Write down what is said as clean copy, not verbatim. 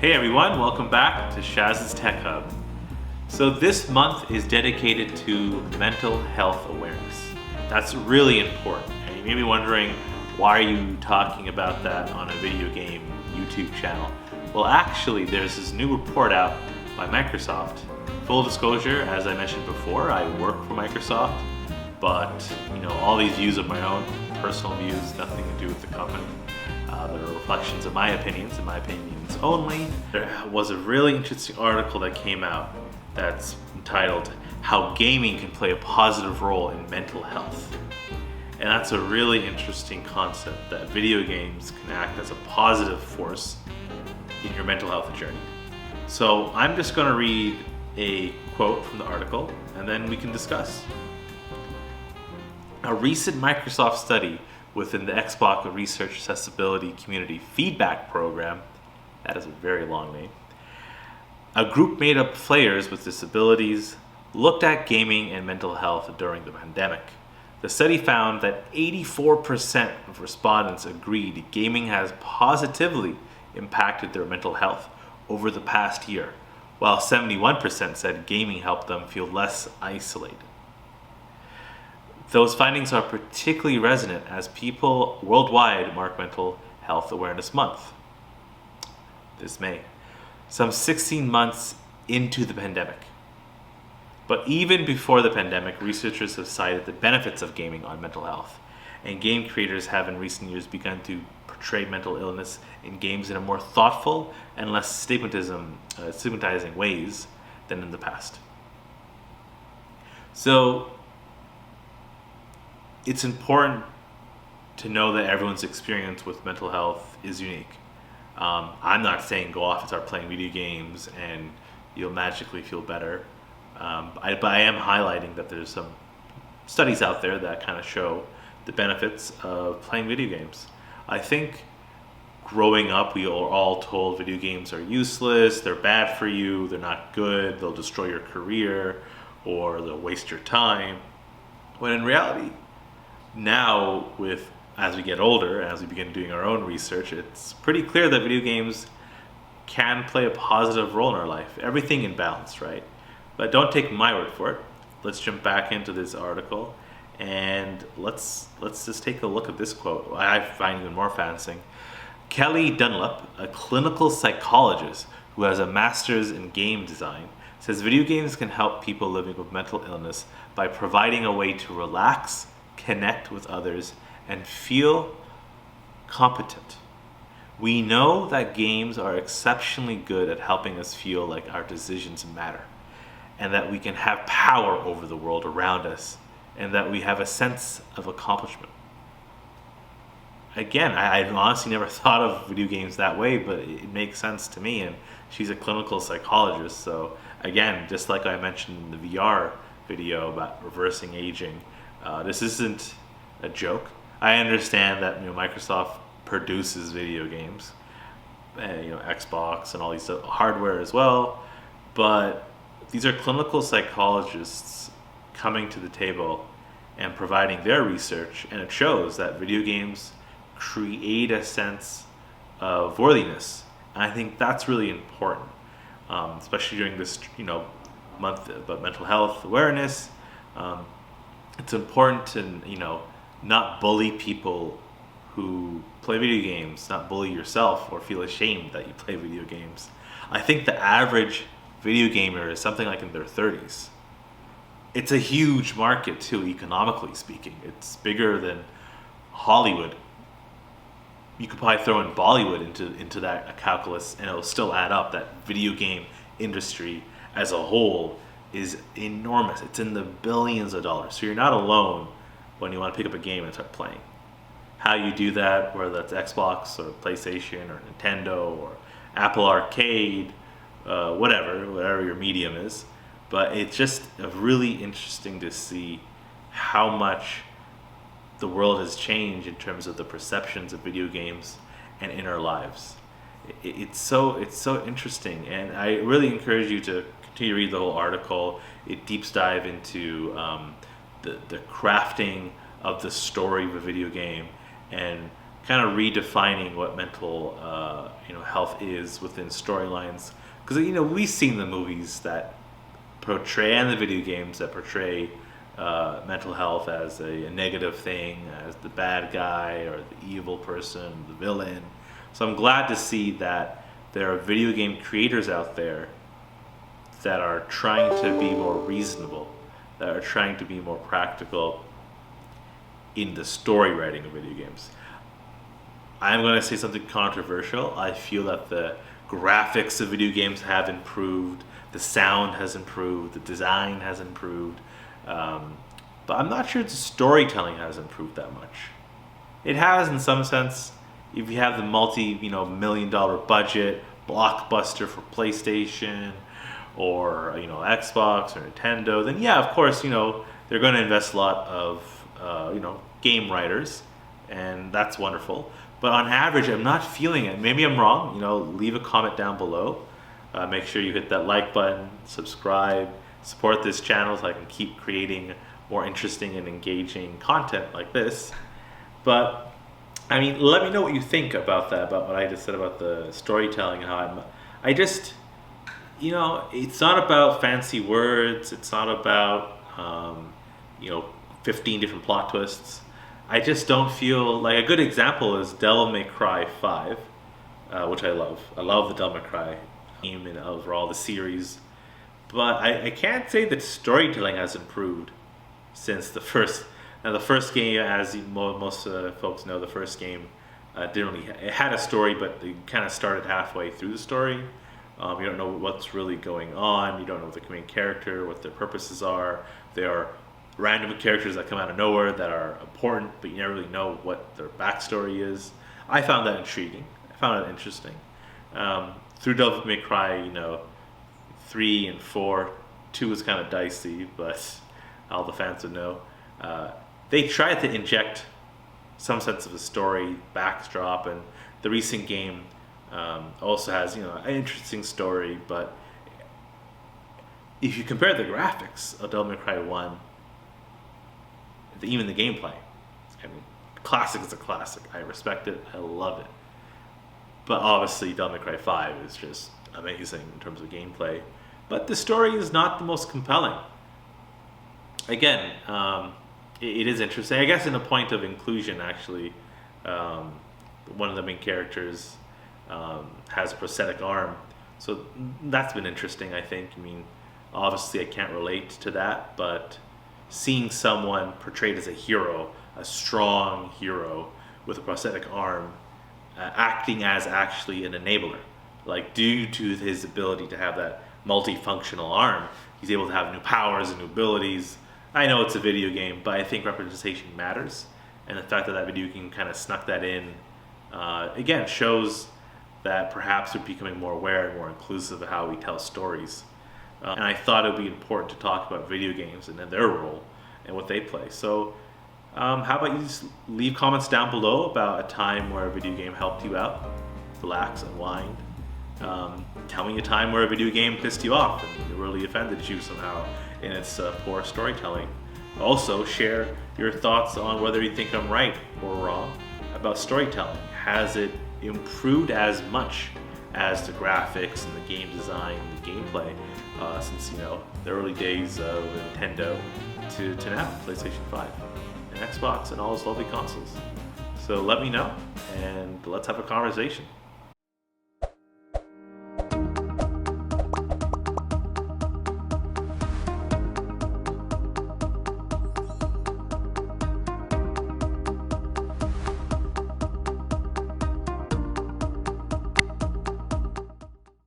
Hey everyone, welcome back to Shaz's Tech Hub. So this month is dedicated to mental health awareness. That's really important. And you may be wondering, why are you talking about that on a video game YouTube channel? Well, actually, there's this new report out by Microsoft. Full disclosure, as I mentioned before, I work for Microsoft, but all these views of my own, personal views, nothing to do with the company. They're reflections of my opinions and my opinions only. There was a really interesting article that came out that's entitled How Gaming Can Play a Positive Role in Mental Health. And that's a really interesting concept, that video games can act as a positive force in your mental health journey. So I'm just going to read a quote from the article and then we can discuss. A recent Microsoft study within the Xbox Research Accessibility Community Feedback Program, that is a very long name, a group made up of players with disabilities looked at gaming and mental health during the pandemic. The study found that 84% of respondents agreed gaming has positively impacted their mental health over the past year, while 71% said gaming helped them feel less isolated. Those findings are particularly resonant as people worldwide mark Mental Health Awareness Month this May, some 16 months into the pandemic. But even before the pandemic, researchers have cited the benefits of gaming on mental health, and game creators have in recent years begun to portray mental illness in games in a more thoughtful and less stigmatizing ways than in the past. So it's important to know that everyone's experience with mental health is unique. I'm not saying go off and start playing video games and you'll magically feel better. But I am highlighting that there's some studies out there that kind of show the benefits of playing video games. I think growing up, we are all told video games are useless, they're bad for you, they're not good, they'll destroy your career, or they'll waste your time. When in reality, now, as we get older, as we begin doing our own research, it's pretty clear that video games can play a positive role in our life. Everything in balance, right? But don't take my word for it. Let's jump back into this article and let's just take a look at this quote. I find even more fascinating. Kelly Dunlap, a clinical psychologist who has a master's in game design, says video games can help people living with mental illness by providing a way to relax, connect with others, and feel competent. We know that games are exceptionally good at helping us feel like our decisions matter, and that we can have power over the world around us, and that we have a sense of accomplishment. Again, I honestly never thought of video games that way, but it makes sense to me, and she's a clinical psychologist, so again, just like I mentioned in the VR video about reversing aging, this isn't a joke. I understand that Microsoft produces video games, and, Xbox and all these hardware as well, but these are clinical psychologists coming to the table and providing their research, and it shows that video games create a sense of worthiness. And I think that's really important, especially during this month about mental health awareness. It's important to not bully people who play video games, not bully yourself or feel ashamed that you play video games. I think the average video gamer is something like in their 30s. It's a huge market too, economically speaking. It's bigger than Hollywood. You could probably throw in Bollywood into that calculus and it'll still add up. That video game industry as a whole is enormous. It's in the billions of dollars. So you're not alone when you want to pick up a game and start playing. How you do that, whether that's Xbox or PlayStation or Nintendo or Apple Arcade, whatever your medium is. But it's just really interesting to see how much the world has changed in terms of the perceptions of video games and in our lives. It's so interesting, and I really encourage you to continue to read the whole article. It deeps dive into the crafting of the story of a video game and kind of redefining what mental health is within storylines. Because we've seen the movies that portray, and the video games that portray mental health as a negative thing, as the bad guy or the evil person, the villain. So I'm glad to see that there are video game creators out there that are trying to be more reasonable, that are trying to be more practical in the story writing of video games. I'm going to say something controversial. I feel that the graphics of video games have improved, the sound has improved, the design has improved, but I'm not sure the storytelling has improved that much. It has in some sense. If you have the multi-million-dollar budget blockbuster for PlayStation or Xbox or Nintendo, then yeah, of course they're going to invest a lot of game writers, and that's wonderful. But on average, I'm not feeling it. Maybe I'm wrong. Leave a comment down below. Make sure you hit that like button, subscribe, support this channel so I can keep creating more interesting and engaging content like this. But I mean, let me know what you think about that, about what I just said about the storytelling and how it's not about fancy words. It's not about 15 different plot twists. I just don't feel like a good example is Devil May Cry 5, which I love. I love the Devil May Cry game and overall the series. But I can't say that storytelling has improved since the first. Now the first game, as most folks know, the first game it had a story, but it kind of started halfway through the story. You don't know what's really going on. You don't know the main character, what their purposes are. There are random characters that come out of nowhere that are important, but you never really know what their backstory is. I found that intriguing. I found it interesting. Through Devil May Cry, 3 and 4, 2 was kind of dicey, but all the fans would know. They tried to inject some sense of a story, backdrop, and the recent game also has an interesting story. But if you compare the graphics of Devil May Cry 1, even the gameplay, classic is a classic. I respect it. I love it. But obviously, Devil May Cry 5 is just amazing in terms of gameplay. But the story is not the most compelling. Again, it is interesting. I guess in a point of inclusion, actually, one of the main characters has a prosthetic arm. So that's been interesting, I think. I mean, obviously I can't relate to that, but seeing someone portrayed as a hero, a strong hero with a prosthetic arm, acting as actually an enabler. Like, due to his ability to have that multifunctional arm, he's able to have new powers and new abilities. I know it's a video game, but I think representation matters. And the fact that video game kind of snuck that in, again, shows that perhaps we're becoming more aware and more inclusive of how we tell stories. And I thought it would be important to talk about video games and their role and what they play. So how about you just leave comments down below about a time where a video game helped you out, relax, unwind. Tell me a time where a video game pissed you off and it really offended you somehow in its poor storytelling. Also, share your thoughts on whether you think I'm right or wrong about storytelling. Has it improved as much as the graphics and the game design and the gameplay since the early days of Nintendo to now, PlayStation 5 and Xbox and all those lovely consoles? So let me know and let's have a conversation.